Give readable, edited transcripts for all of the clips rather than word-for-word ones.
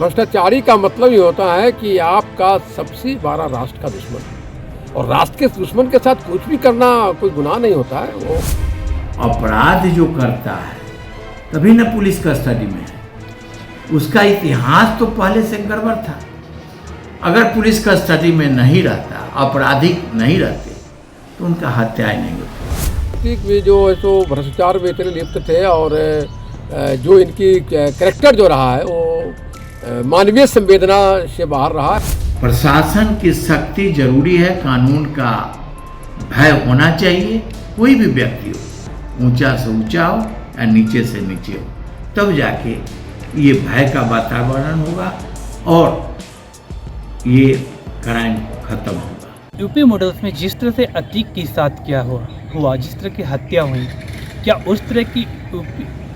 भ्रष्टाचारी का मतलब ये होता है कि आपका सबसे बड़ा राष्ट्र का दुश्मन, और राष्ट्र के दुश्मन के साथ कुछ भी करना कोई गुनाह नहीं होता है। वो अपराध जो करता है तभी न पुलिस कस्टडी में है। उसका इतिहास तो पहले से गड़बड़ था। अगर पुलिस कस्टडी में नहीं रहता, आपराधिक नहीं रहते, तो उनका हत्याएं नहीं होती। ठीक भी जो है तो भ्रष्टाचार में इतने लिप्त थे, और जो इनकी कैरेक्टर जो रहा है वो मानवीय संवेदना से बाहर रहा है। प्रशासन की सख्ती जरूरी है, कानून का भय होना चाहिए। कोई भी व्यक्ति हो, ऊंचा से ऊंचा हो या नीचे से नीचे हो, तब जाके ये भय का वातावरण होगा और ये क्राइम खत्म होगा। यूपी मॉडल्स में जिस तरह से अतीक के साथ क्या हुआ, जिस तरह की हत्या हुई, क्या उस तरह की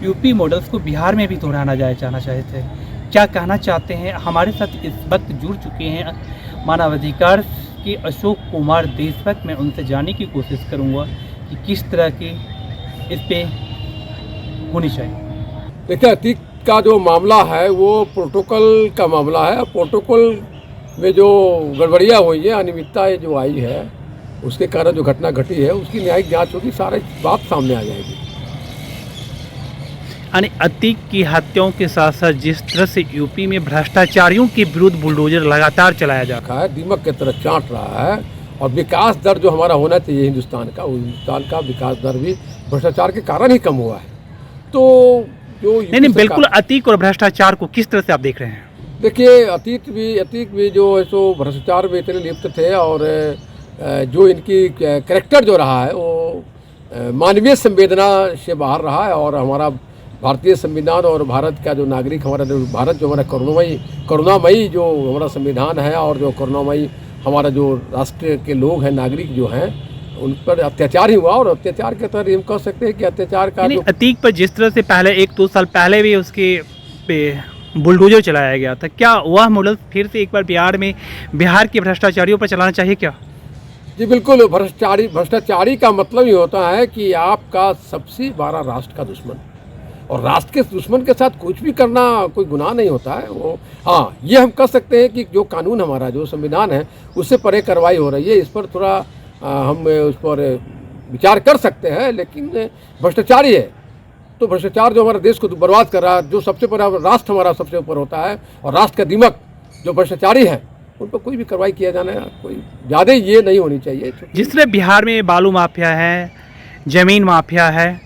यूपी मॉडल्स को बिहार में भी दोहराना जाना चाहते थे? क्या कहना चाहते हैं? हमारे साथ इस वक्त जुड़ चुके हैं मानवाधिकार के अशोक कुमार देशभक्त। मैं उनसे जानने की कोशिश करूंगा कि किस तरह की इस पे होनी चाहिए। देखिए, अतीक का जो मामला है वो प्रोटोकॉल का मामला है। प्रोटोकॉल में जो गड़बड़ियाँ हुई है, अनियमितता जो आई है, उसके कारण जो घटना घटी है उसकी न्यायिक जांच होगी, सारी बात सामने आ जाएगी। यानी अतीक की हत्याओं के साथ साथ जिस तरह से यूपी में भ्रष्टाचारियों के विरुद्ध बुलडोजर लगातार चलाया जा रहा है, दीमक की तरह चाट रहा है, और विकास दर जो हमारा होना चाहिए हिंदुस्तान का, वो हिंदुस्तान का विकास दर भी भ्रष्टाचार के कारण ही कम हुआ है। तो जो नहीं, बिल्कुल अतीक और भ्रष्टाचार को किस तरह से आप देख रहे हैं? देखिए, अतीक भी जो है सो भ्रष्टाचार में इतने लिप्त थे, और जो इनकी कैरेक्टर जो रहा है वो मानवीय संवेदना से बाहर रहा है। और हमारा भारतीय संविधान और भारत का जो नागरिक, हमारा जो भारत जो हमारा करुणामयी जो हमारा संविधान है, और जो करुणामयी हमारा जो राष्ट्र के लोग हैं, नागरिक जो हैं, उन पर अत्याचार ही हुआ। और अत्याचार के तरह हम कह सकते हैं कि अत्याचार का अतीक पर जिस तरह से पहले 1-2 साल पहले भी उसके पे बुलडोजर चलाया गया था, क्या वह मॉडल फिर से एक बार बिहार के भ्रष्टाचारियों पर चलाना चाहिए क्या? जी बिल्कुल। भ्रष्टाचारी का मतलब ये होता है कि आपका सबसे बड़ा राष्ट्र का दुश्मन, और राष्ट्र के दुश्मन के साथ कुछ भी करना कोई गुनाह नहीं होता है। वो हाँ, ये हम कह सकते हैं कि जो कानून हमारा जो संविधान है उससे परे कार्रवाई हो रही है। इस पर थोड़ा हम उस पर विचार कर सकते हैं, लेकिन भ्रष्टाचारी है तो भ्रष्टाचार जो हमारे देश को बर्बाद कर रहा है, जो सबसे बड़ा राष्ट्र हमारा सबसे ऊपर होता है, और राष्ट्र का दीमक जो भ्रष्टाचारी है, उन पर कोई भी कार्रवाई किया जाना कोई ज़्यादा ये नहीं होनी चाहिए। जिस तरह बिहार में बालू माफिया है, ज़मीन माफिया है,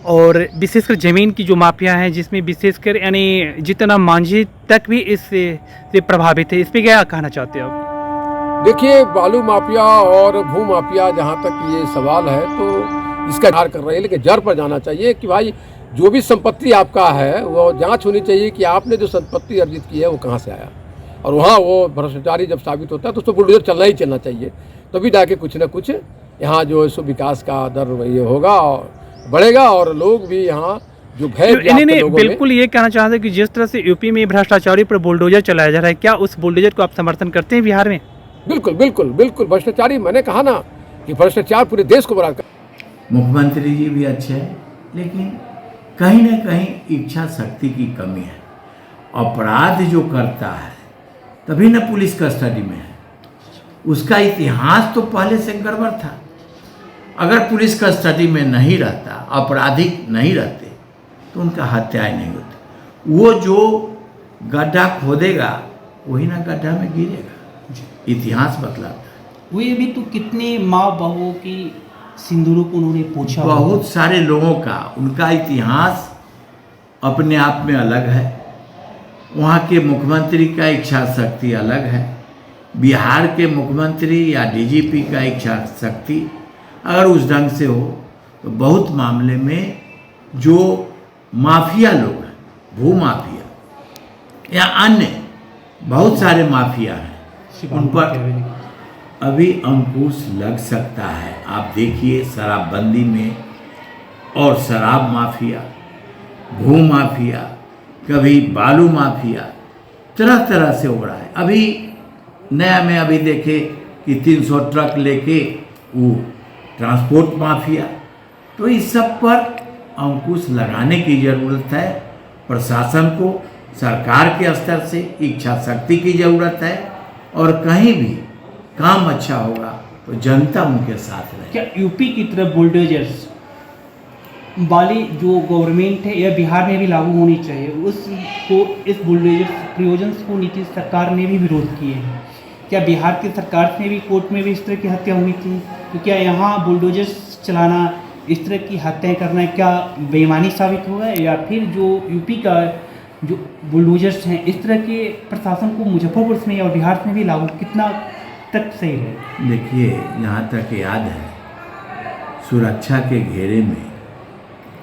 और विशेषकर ज़मीन की जो माफिया है, जिसमें विशेषकर यानी जितना मांझी तक भी इससे प्रभावित है, इस पर क्या कहना चाहते हैं आप? देखिए, बालू माफिया और भू माफिया, जहाँ तक ये सवाल है तो इसका इजहार कर रहे हैं, लेकिन जड़ पर जाना चाहिए कि भाई जो भी संपत्ति आपका है वो जांच होनी चाहिए कि आपने जो संपत्ति अर्जित की है वो कहाँ से आया, और वहाँ वो भ्रष्टाचारी जब साबित होता है तो उसको बुलडोजर चलना चाहिए, तभी जाके कुछ ना कुछ यहाँ जो है सो विकास का दर ये होगा और बढ़ेगा, और लोग भी यहाँ जो भय नहीं, बिल्कुल ये कहना चाहते हैं कि जिस तरह से यूपी में भ्रष्टाचारी पर बुलडोजर चलाया जा रहा है, क्या उस बुलडोजर को आप समर्थन करते हैं बिहार में? बिल्कुल बिल्कुल बिल्कुल। भ्रष्टाचारी, मैंने कहा ना कि भ्रष्टाचार पूरे देश को बर्बाद कर। मुख्यमंत्री जी भी अच्छे हैं, लेकिन कहीं ना कहीं इच्छा शक्ति की कमी है। अपराध जो करता है तभी न पुलिस कस्टडी में है। उसका इतिहास तो पहले से गड़बड़ था। अगर पुलिस कस्टडी में नहीं रहता, आपराधिक नहीं रहते, तो उनका हत्याएं नहीं होती। वो जो गड्ढा खोदेगा वही ना गड्ढा में गिरेगा। इतिहास बतलाता है। वो ये भी तो कितने माँ बहुओं की सिंदूरों को उन्होंने पूछा, बहुत सारे लोगों का, उनका इतिहास अपने आप में अलग है। वहाँ के मुख्यमंत्री का इच्छा शक्ति अलग है। बिहार के मुख्यमंत्री या डीजीपी का इच्छा शक्ति अगर उस ढंग से हो तो बहुत मामले में जो माफिया लोग हैं, भू माफिया या अन्य बहुत सारे माफिया हैं, उन पर अभी अंकुश लग सकता है। आप देखिए, शराबबंदी में और शराब माफिया, भू माफिया, कभी बालू माफिया, तरह तरह से हो रहा है। अभी नया में अभी देखे कि 300 ट्रक लेके वो ट्रांसपोर्ट माफिया। तो इस सब पर अंकुश लगाने की ज़रूरत है प्रशासन को, सरकार के स्तर से इच्छा शक्ति की ज़रूरत है, और कहीं भी काम अच्छा होगा तो जनता उनके साथ रहे। क्या यूपी की तरफ बुलडोजर्स वाली जो गवर्नमेंट है यह बिहार में भी लागू होनी चाहिए, उसको इस बुलडोजर प्रयोजन को नीतीश सरकार ने भी विरोध किए हैं। क्या बिहार की सरकार में भी कोर्ट में भी इस तरह की हत्या हुई थी? तो क्या यहाँ बुलडोजर्स चलाना, इस तरह की हत्याएं करना क्या बेईमानी साबित होगा, या फिर जो यूपी का जो बुलडोजर्स हैं इस तरह के प्रशासन को मुजफ्फरपुर में और बिहार में भी लागू कितना तक सही है? देखिए, यहाँ तक याद है, सुरक्षा के घेरे में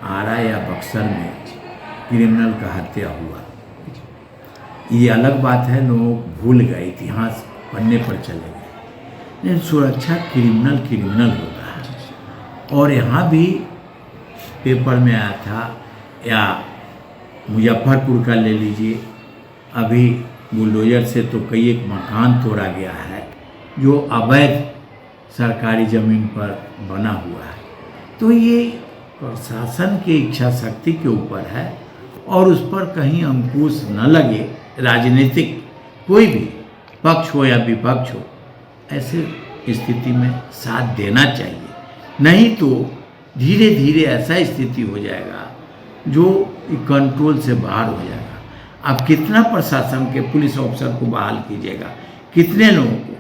आरा या बक्सर में क्रिमिनल का हत्या हुआ। ये अलग बात है, लोग भूल गए, इतिहास पन्ने पर चले गए, लेकिन सुरक्षा क्रिमिनल होता है। और यहाँ भी पेपर में आया था, या मुजफ्फरपुर का ले लीजिए, अभी बुलडोजर से तो कई एक मकान तोड़ा गया है जो अवैध सरकारी ज़मीन पर बना हुआ है। तो ये प्रशासन की इच्छा शक्ति के ऊपर है, और उस पर कहीं अंकुश न लगे, राजनीतिक कोई भी पक्ष हो या विपक्ष हो, ऐसे स्थिति में साथ देना चाहिए। नहीं तो धीरे धीरे ऐसा स्थिति हो जाएगा जो कंट्रोल से बाहर हो जाएगा। आप कितना प्रशासन के पुलिस ऑफिसर को बहाल कीजिएगा, कितने लोगों को?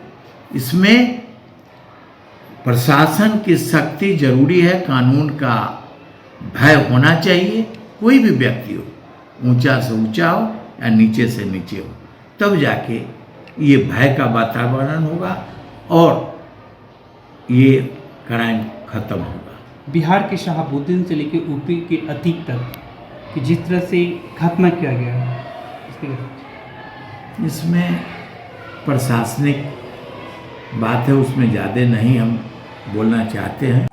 इसमें प्रशासन की शक्ति जरूरी है, कानून का भय होना चाहिए। कोई भी व्यक्ति हो, ऊंचा से ऊंचा हो या नीचे से नीचे हो, तब जाके ये भय का वातावरण होगा और ये क्राइम खत्म होगा। बिहार के शहाबुद्दीन से लेकर यूपी के अतीक तक कि जिस तरह से खात्मा किया गया है, इसमें प्रशासनिक बात है, उसमें ज़्यादा नहीं हम बोलना चाहते हैं।